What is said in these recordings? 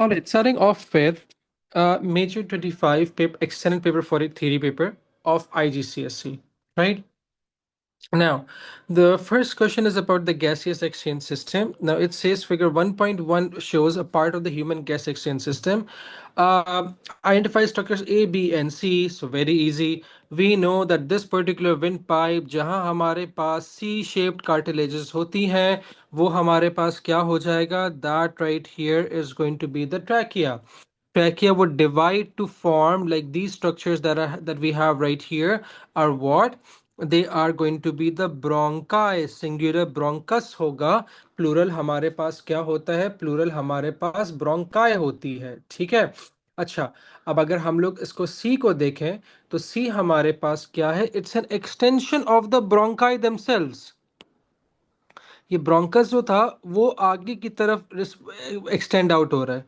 All right, starting off with Major 25 paper, extended paper for a theory paper of IGCSE, right? Now, the first question is about the gaseous exchange system. Now, it says figure 1.1 shows a part of the human gas exchange system. Identify structures A, B, and C. So, very easy. We know that this particular windpipe, जहां हमारे पास C-shaped cartilages होती हैं, वो हमारे पास क्या हो जाएगा? That right here is going to be the trachea. Trachea would divide to form like these structures that we have right here are what? They are going to be the bronchi. Singular bronchus होगा, plural हमारे पास क्या होता है? Plural हमारे पास bronchi होती है, ठीक है? अच्छा, अब अगर हम लोग इसको सी को देखें तो सी हमारे पास क्या है? It's an extension of the bronchi themselves. ये ब्रोंकस जो था वो आगे की तरफ एक्सटेंड आउट हो रहा है,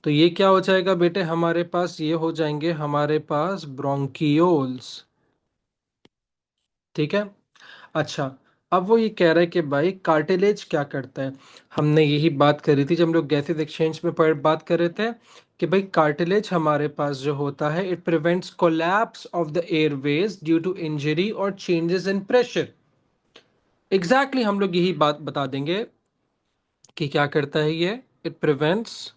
तो ये क्या हो जाएगा बेटे? हमारे पास ये हो जाएंगे हमारे पास ब्रोंकियोल्स, ठीक है? अच्छा, अब वो ये कह रहा है कि भाई कार्टिलेज क्या करता है? हमने यही बात करी थी जब हम लोग गैसेस एक्सचेंज में बात कर रहे थे कि भाई कार्टिलेज हमारे पास जो होता है, it prevents collapse of the airways due to injury और चेंजेस इन प्रेशर. एग्जैक्टली हम लोग यही बात बता देंगे कि क्या करता है ये. It prevents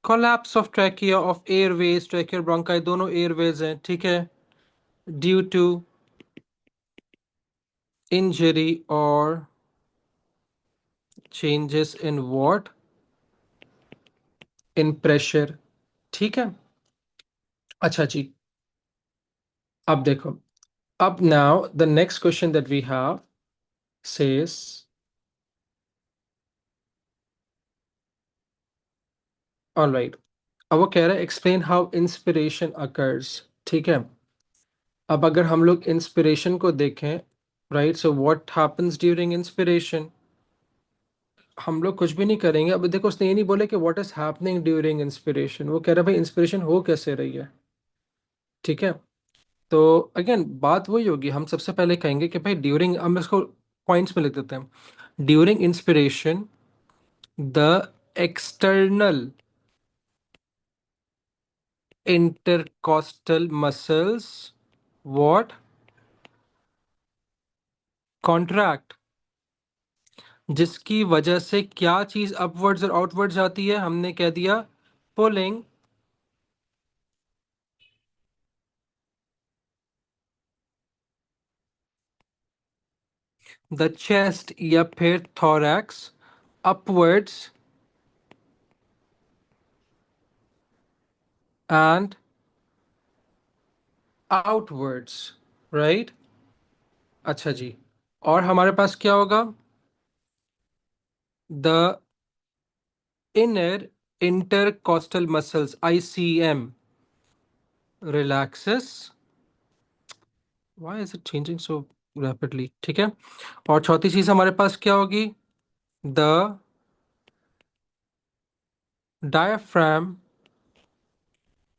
collapse of trachea of airways. Trachea और ब्रोंकाई दोनों एयरवेज हैं, ठीक है? ड्यू टू इंजरी और changes in what? In pressure, ठीक है? अच्छा जी, अब देखो, अब now the next question that we have says, alright, अब वो कह रहा है एक्सप्लेन हाउ इंस्पिरेशन अकर्स, ठीक है? अब अगर हम लोग इंस्पिरेशन को देखें, right, so what happens during inspiration? हम लोग कुछ भी नहीं करेंगे. अब देखो, उसने ये नहीं बोला कि what is happening during inspiration, वो कह रहा है भाई इंस्पिरेशन हो कैसे रही है, ठीक है? तो अगेन बात वही होगी, हम सबसे पहले कहेंगे कि भाई ड्यूरिंग, हम इसको पॉइंट्स में लिख देते हैं. During inspiration the external intercostal muscles what? Contract. जिसकी वजह से क्या चीज अपवर्ड्स और आउटवर्ड्स जाती है? हमने कह दिया पुलिंग. द चेस्ट या फिर thorax upwards and outwards, right? अच्छा जी, और हमारे पास क्या होगा? The inner intercostal muscles ICM relaxes. Why is it changing so rapidly? ठीक है, और चौथी चीज हमारे पास क्या होगी? The diaphragm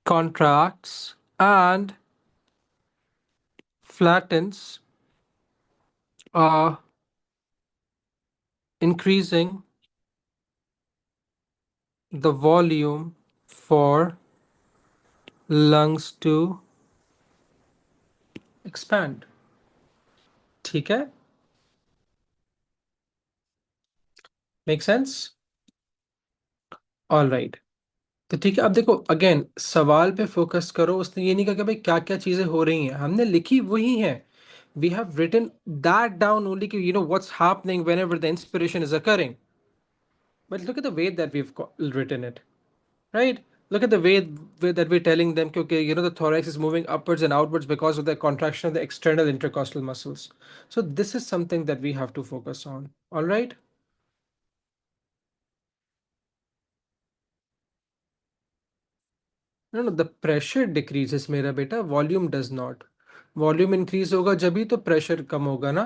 contracts and flattens, increasing the volume for lungs to expand, ठीक है? Make sense? ऑल राइट, तो ठीक है. अब देखो अगेन सवाल पे फोकस करो. उसने ये नहीं कहा कि भाई क्या क्या चीजें हो रही हैं, हमने लिखी वही है. We have written that down only कि you know what's happening whenever the inspiration is occurring. But look at the way that we've written it, right? Look at the way that we're telling them कि okay, you know, the thorax is moving upwards and outwards because of the contraction of the external intercostal muscles. So this is something that we have to focus on. All right? No, no, the pressure decreases मेरा बेटा, volume does not. Volume increase होगा जब ही तो pressure कम होगा ना.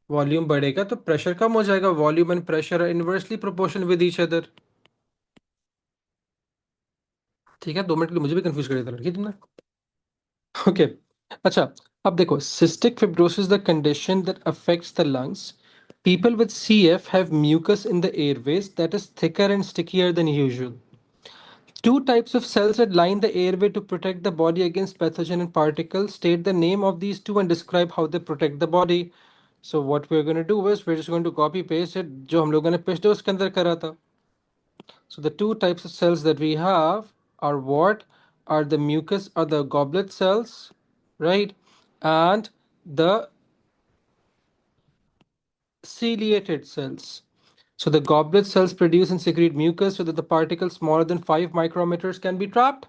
Volume बढ़ेगा तो pressure कम हो जाएगा. Volume and pressure are inversely proportional with each other, ठीक है? 2 मिनट के लिए मुझे भी कंफ्यूज कर दिया था लड़की तुमने. ओके अच्छा, अब देखो, cystic fibrosis the condition that affects the lungs. People with CF have mucus in the airways that is thicker and stickier than usual. Two types of cells that line the airway to protect the body against pathogen and particles. State the name of these two and describe how they protect the body. So what we're going to do is we're just going to copy paste it जो हम लोगों ने पिछले उसके अंदर करा था. So the two types of cells that we have are what? Are the mucus or the goblet cells, right? And the ciliated cells. So the goblet cells produce and secrete mucus so that the particles smaller than 5 micrometers can be trapped.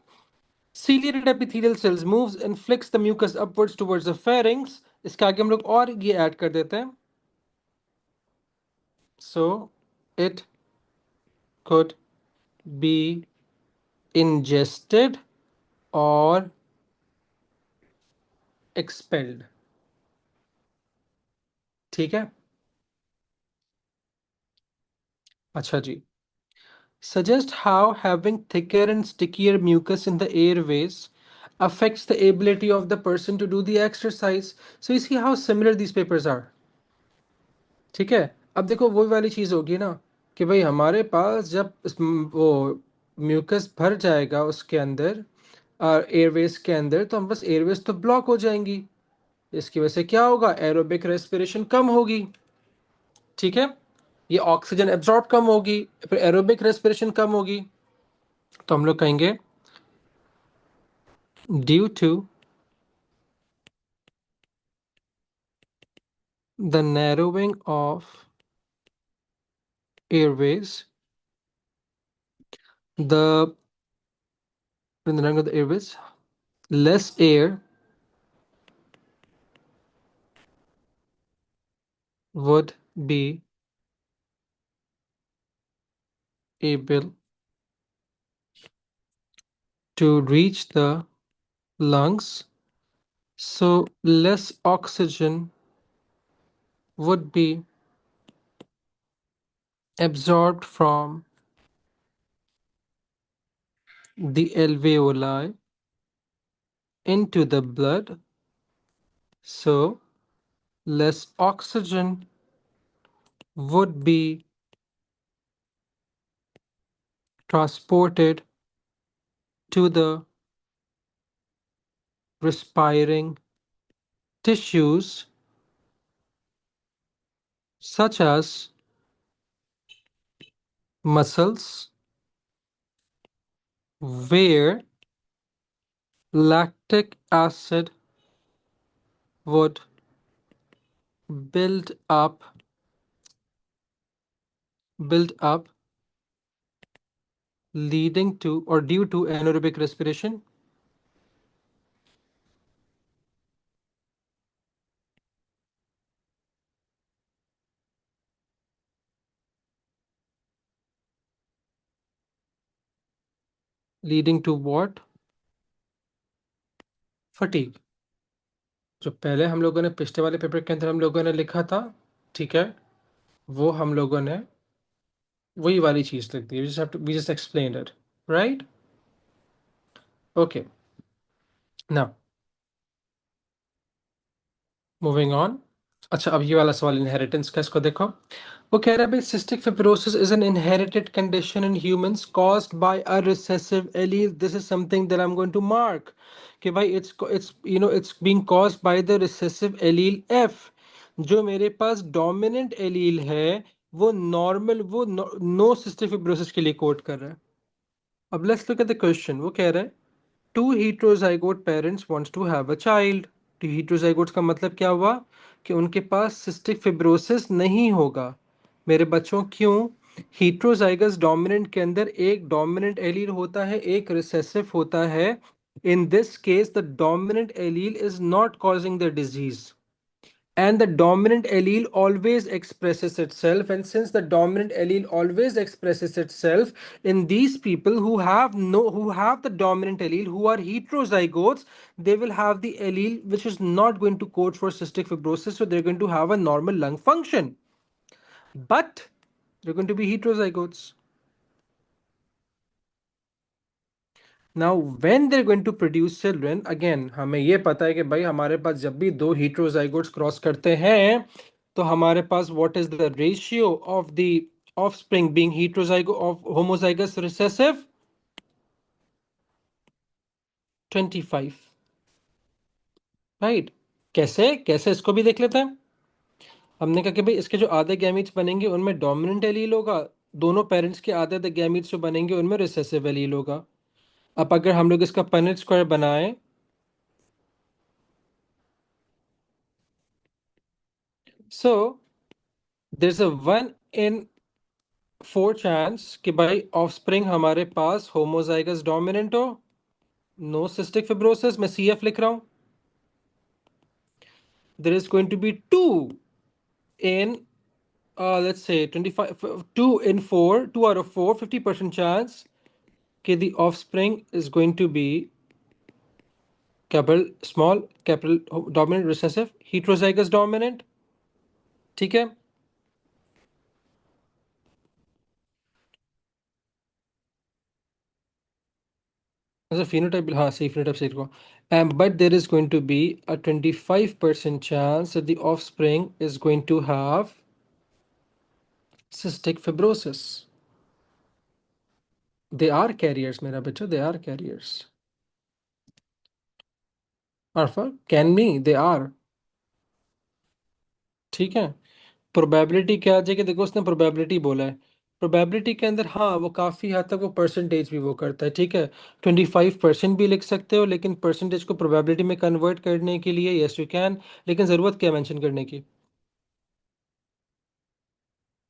Ciliated epithelial cells moves and flicks the mucus upwards towards the pharynx. इसके आगे हम लोग और ये add कर देते हैं. So it could be ingested or expelled. ठीक है. अच्छा जी. Suggest how having thicker and stickier mucus in the airways affects the ability of the person to do the exercise. So you see how similar these papers are. ठीक है. अब देखो वो वाली चीज होगी ना कि भाई हमारे पास जब वो म्यूकस भर जाएगा उसके अंदर एयरवेज के अंदर तो हम बस एयरवेज तो ब्लॉक हो जाएंगी. इसकी वजह से क्या होगा? एरोबिक रेस्पिरेशन कम होगी. ठीक है. ये ऑक्सीजन एब्जॉर्ब कम होगी, फिर एरोबिक रेस्पिरेशन कम होगी. तो हम लोग कहेंगे due to the narrowing of airways, the in the narrowing of the airways, less air would be able to reach the lungs, so less oxygen would be absorbed from the alveoli into the blood, so less oxygen would be transported to the respiring tissues such as muscles, where lactic acid would build up build up leading to or due to anaerobic respiration. Leading to what? Fatigue. जो पहले हम लोगों ने पिछले वाले paper के अंदर हम लोगों ने लिखा था, ठीक है, वो हम लोगों ने वही वाली चीज लिख दी. We just explained it, right? Okay. Now, moving on. अच्छा, अब ये वाला सवाल इनहेरिटेंस का, इसको देखो. वो कह रहा है भाई cystic fibrosis is an inherited condition in humans caused by a recessive allele. This is something that I'm going to mark. कि भाई it's being caused by the recessive allele F. जो मेरे पास dominant allele है वो normal वो no cystic fibrosis के लिए code कर रहा है. अब let's look at the question. वो कह रहा है two heterozygote parents wants to have a child. Two heterozygotes का मतलब क्या हुआ कि उनके पास सिस्टिक फिब्रोसिस नहीं होगा. मेरे बच्चों क्यों? heterozygous डोमिनेंट के अंदर एक डोमिनेंट एलील होता है, एक रिसेसिव होता है. In this case, the dominant allele is not causing the disease. And the dominant allele always expresses itself, and since the dominant allele always expresses itself in these people who have the dominant allele, who are heterozygotes, they will have the allele which is not going to code for cystic fibrosis, so they're going to have a normal lung function, but they're going to be heterozygotes. Now when they're going to produce children, again हमें ये पता है कि भाई हमारे पास जब भी दो heterozygotes क्रॉस करते हैं तो हमारे पास what is the ratio of the offspring being heterozygous of homozygous recessive? 25। Right. कैसे कैसे इसको भी देख लेते हैं। हमने कहा कि भाई इसके जो आधे गैमीट्स बनेंगे उनमें डोमिनेंट एलील होगा, दोनों पेरेंट्स के आधे आधे गैमीट्स जो बनेंगे उनमें रिसेसिव एलील होगा। अब अगर हम लोग इसका पनेट स्क्वायर बनाएं, so there is a 1 in 4 chance कि भाई ऑफस्प्रिंग हमारे पास होमोजाइगस डोमिनेंट हो, नो सिस्टिक फिब्रोसिस, मैं सीएफ लिख रहा हूं। There is going to be 2 in let's say 25, 2 in 4, 2 out of 4, 50% chance कि the offspring is going to be capital small capital dominant recessive heterozygous dominant। ठीक है। अच्छा phenotype, हाँ सही phenotype सही को। But there is going to be a 25% chance that the offspring is going to have cystic fibrosis। They are carriers मेरा बच्चा, they are carriers। Alpha can be, they are। ठीक है। प्रोबेबिलिटी क्या आ जाएगी, देखो उसने प्रोबेबिलिटी बोला है। प्रोबेबिलिटी के अंदर हाँ वो काफ़ी हद तक वो परसेंटेज भी वो करता है, ठीक है। 25% भी लिख सकते हो, लेकिन परसेंटेज को प्रोबेबिलिटी में कन्वर्ट करने के लिए यस यू कैन। लेकिन ज़रूरत क्या मेंशन करने की,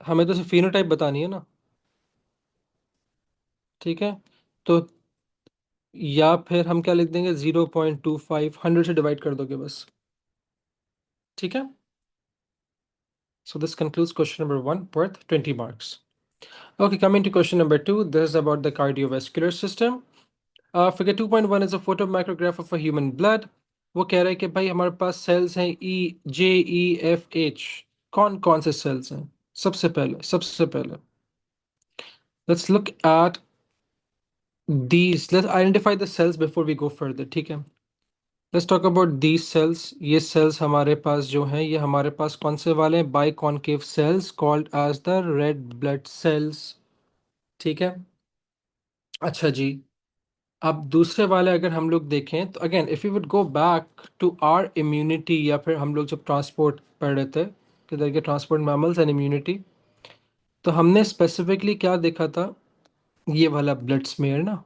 हमें तो सिर्फ फिनोटाइप बतानी है ना। ठीक है। तो या फिर हम क्या लिख देंगे, 0.25 100 से डिवाइड कर दोगे बस। ठीक है। So this concludes question number 1 worth 20 marks. Okay, coming to question number 2, this is about the cardiovascular system. Figure 2.1 is a photo micrograph of a human blood. वो कह रहा है कि भाई हमारे पास सेल्स हैं E, J, E, F, H। कौन कौन से सेल्स हैं? सबसे पहले let's look at these, let's identify the cells before we go further. ठीक है। Let's talk about these cells. ये सेल्स हमारे पास जो हैं, ये हमारे पास कौन से वाले हैं? Biconcave cells called as the red blood cells. ठीक है। अच्छा जी। अब दूसरे वाले अगर हम लोग देखें तो again if you would go back to our immunity, या फिर हम लोग जब ट्रांसपोर्ट पढ़ रहे थे किधर के, ट्रांसपोर्ट मैमल्स एंड इम्यूनिटी, तो हमने स्पेसिफिकली क्या देखा था? ये वाला ब्लड स्मेयर ना,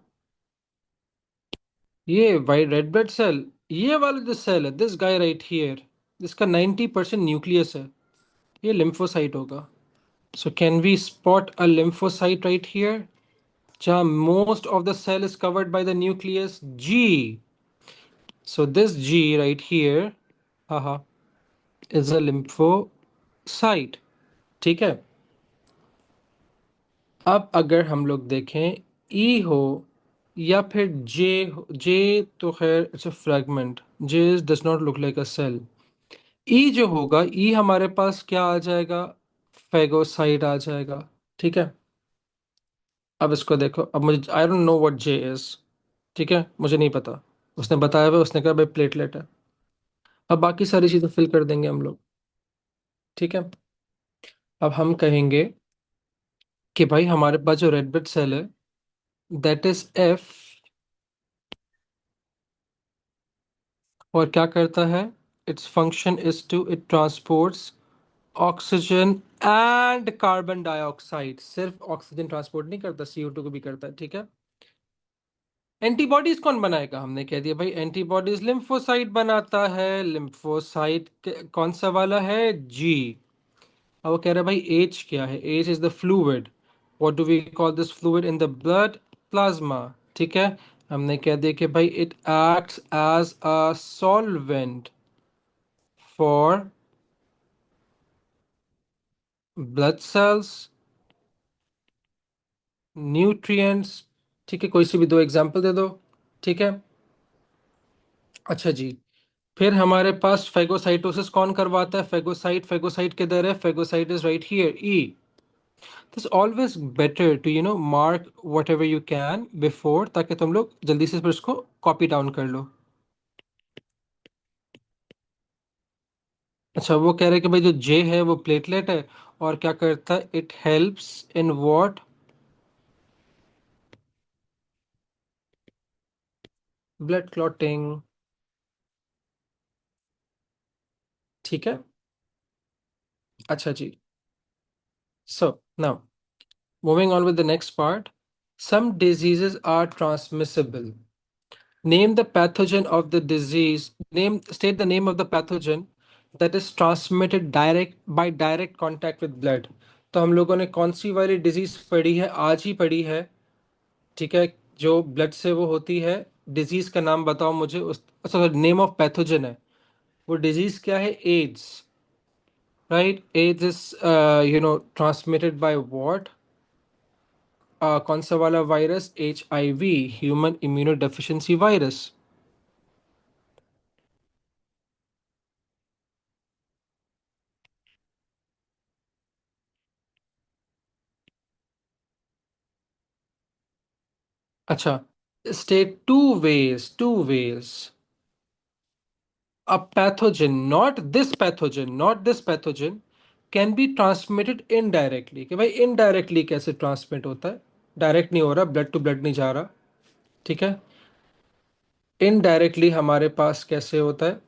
ये वाइट रेड ब्लड सेल, ये वाला जो सेल है दिस गाय राइट हियर, जिसका 90% न्यूक्लियस है, ये लिम्फोसाइट होगा। So can we spot a lymphocyte right here, जहाँ most of the cell is covered by the nucleus जी। सो दिस जी राइट हियर, हाँ, इज अ लिम्फोसाइट। ठीक है। अब अगर हम लोग देखें ई हो या फिर जे, जे तो खैर इट्स अ फ्रैगमेंट, जे does not look like a cell. ई जो होगा, ई हमारे पास क्या आ जाएगा? फेगोसाइट आ जाएगा। ठीक है। अब इसको देखो, अब मुझे I don't know what J is. ठीक है, मुझे नहीं पता। उसने बताया हुआ, उसने कहा भाई प्लेटलेट है। अब बाकी सारी चीजें फिल कर देंगे हम लोग। ठीक है। अब हम कहेंगे कि भाई हमारे पास जो रेड ब्लड सेल है दैट इज एफ, और क्या करता है? Its function is to it transports oxygen and carbon dioxide. सिर्फ ऑक्सीजन ट्रांसपोर्ट नहीं करता, CO2 को भी करता है। ठीक है। एंटीबॉडीज कौन बनाएगा? हमने कह दिया भाई एंटीबॉडीज लिम्फोसाइट बनाता है। लिम्फोसाइट कौन सा वाला है? जी। अब वो कह रहा है भाई एच क्या है? H is the fluid. What do we call this fluid in the blood? Plasma. ठीक है। हमने कह दिया कि भाई it acts as a solvent for blood cells, nutrients. ठीक है, कोई सी भी 2 एग्जांपल दे दो। ठीक है। अच्छा जी। फिर हमारे पास फेगोसाइटोसिस कौन करवाता है? फेगोसाइट, फेगोसाइट किधर है? Phagocyte is right here, E. This always better to mark whatever you can before, ताकि तुम लोग जल्दी से फिर इसको कॉपी डाउन कर लो। अच्छा, वो कह रहे हैं कि भाई जो जे है वो प्लेटलेट है, और क्या करता है, it helps in what, blood clotting. ठीक है। अच्छा जी। So now moving on with the next part. Some diseases are transmissible. Name the pathogen of the disease. State the name of the pathogen that is transmitted direct contact with blood. तो हम लोगों ने कौन सी वाली disease पढ़ी है, आज ही पढ़ी है। ठीक है। जो ब्लड से वो होती है। डिजीज का नाम बताओ मुझे, उस अच्छा, नेम ऑफ पैथोजन है। वो डिजीज क्या है, AIDS. Right, AIDS is transmitted by what, कौन सा वाला virus, HIV, human immunodeficiency virus. अच्छा, state two ways. A pathogen, not this pathogen can be transmitted indirectly। कि भाई इनडायरेक्टली कैसे ट्रांसमिट होता है, डायरेक्ट नहीं हो रहा, ब्लड टू ब्लड नहीं जा रहा। ठीक है। इनडायरेक्टली हमारे पास कैसे होता है,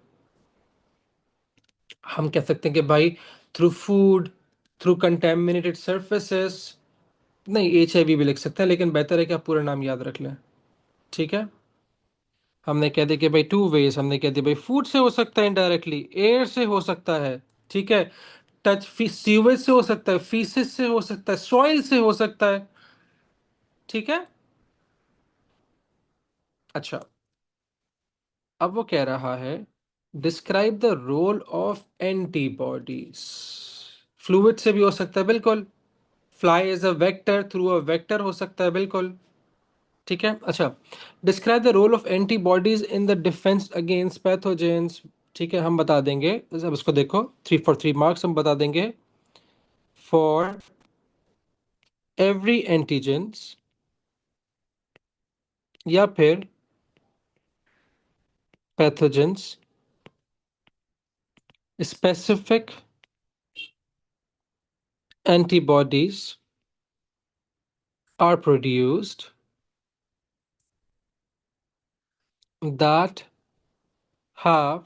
हम कह सकते हैं कि भाई through food, through contaminated surfaces. नहीं, HIV भी लिख सकते हैं, लेकिन बेहतर है कि आप पूरा नाम याद रख लें। ठीक है। हमने कह दिया कि भाई टू वेज, हमने कह दिया भाई फूड से हो सकता है इनडायरेक्टली, एयर से हो सकता है। ठीक है। सीवेज से हो सकता है, फीसिस से हो सकता है, सॉइल से हो सकता है। ठीक है। अच्छा, अब वो कह रहा है, describe the role of antibodies. Fluid से भी हो सकता है, बिल्कुल। Fly is a vector, through a vector हो सकता है, बिल्कुल। ठीक है। अच्छा, describe the role of antibodies in the defence against pathogens. ठीक है, हम बता देंगे। अब इसको देखो, 3 for 3 marks हम बता देंगे। फॉर एवरी एंटीजेंस, या फिर pathogens, specific antibodies are produced that have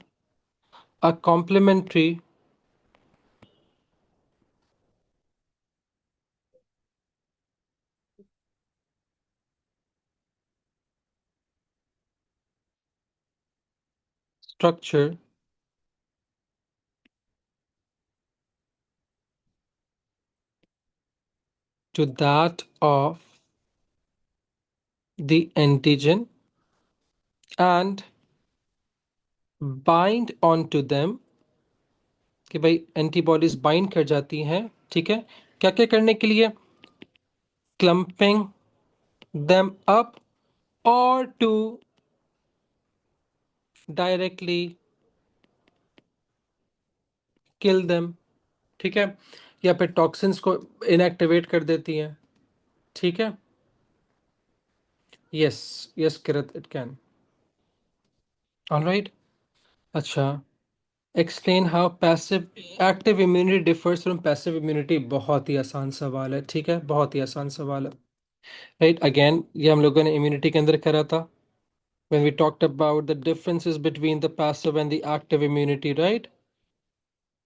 a complementary structure to that of the antigen and bind onto them। कि भाई एंटीबॉडीज बाइंड कर जाती हैं। ठीक है। क्या क्या करने के लिए, clumping them up or to directly kill them। ठीक है। या फिर टॉक्सिन्स को इनएक्टिवेट कर देती हैं। ठीक है। Yes, yes Kirat, it can. Alright. अच्छा, explain how passive active immunity differs from passive immunity. बहुत ही आसान सवाल है। ठीक है, बहुत ही आसान सवाल है। राइट, अगेन ये हम लोगों ने इम्यूनिटी के अंदर करा था, when we talked about the differences between the passive and the active immunity, right?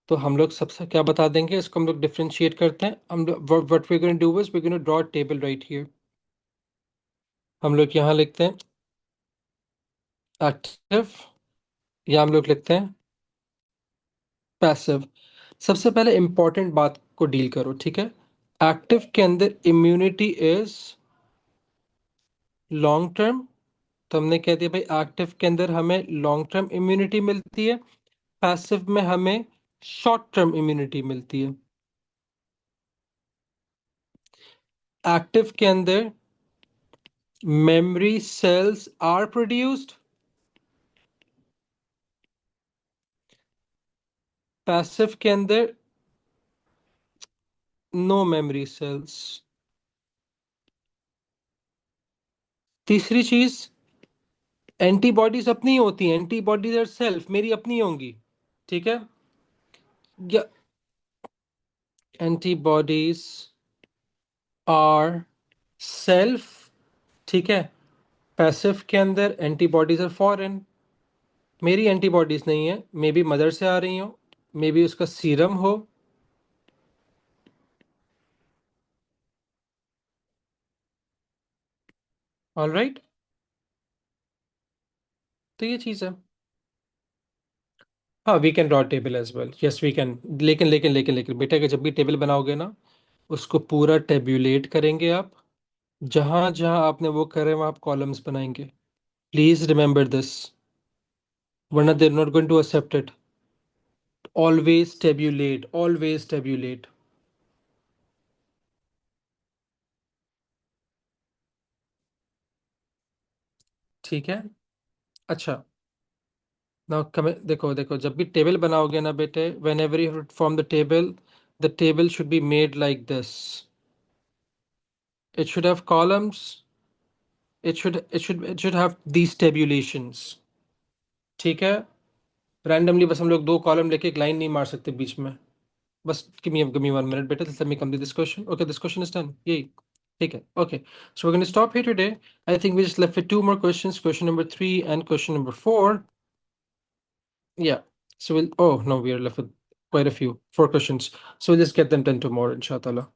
तो हम लोग सबसे क्या बता देंगे, इसको हम लोग डिफरेंशिएट करते हैं। हम लोग what we're going to do is we're going to draw a table right here। हम लोग यहाँ लिखते हैं एक्टिव, या हम लोग लिखते हैं पैसिव। सबसे पहले इंपॉर्टेंट बात को डील करो। ठीक है। एक्टिव के अंदर इम्यूनिटी इज लॉन्ग टर्म। तो हमने कह दिया भाई एक्टिव के अंदर हमें लॉन्ग टर्म इम्यूनिटी मिलती है, पैसिव में हमें शॉर्ट टर्म इम्यूनिटी मिलती है। एक्टिव के अंदर memory cells are produced, passive के अंदर नो मेमोरी सेल्स। तीसरी चीज, एंटीबॉडीज अपनी होती हैं, एंटीबॉडीज आर सेल्फ, मेरी अपनी होंगी। ठीक है। Yeah, एंटीबॉडीज आर सेल्फ, ठीक है। पैसिव के अंदर एंटीबॉडीज आर फॉरेन। मेरी एंटीबॉडीज नहीं है, मे बी मदर से आ रही हो, मे बी उसका सीरम हो। ऑल राइट, तो ये चीज है। हाँ, we can draw table as well, yes we can. लेकिन बेटा का जब भी टेबल बनाओगे ना, उसको पूरा टेब्यूलेट करेंगे आप। जहां जहां आपने वो करे वहां आप कॉलम्स बनाएंगे। प्लीज रिमेंबर दिस, वरना they not going to accept it. Always tabulate. ठीक है। अच्छा, नाउ कम, देखो देखो, जब भी टेबल बनाओगे ना बेटे, when ever you form the table should be made like this. It should have columns, it should have these tabulations। ठीक है। रैंडमली बस हम लोग दो कॉलम लेके एक लाइन नहीं मार सकते बीच में। बस give me 1 minute बेटा, let me complete this question। Okay, this question is done, यही। ठीक है, okay, so we're going to stop here today। I think we just left with two more questions, question number 3 and question number 4। Yeah, so we'll, oh no, we are left with quite a few, 4 questions, so we'll just get them done tomorrow inshallah।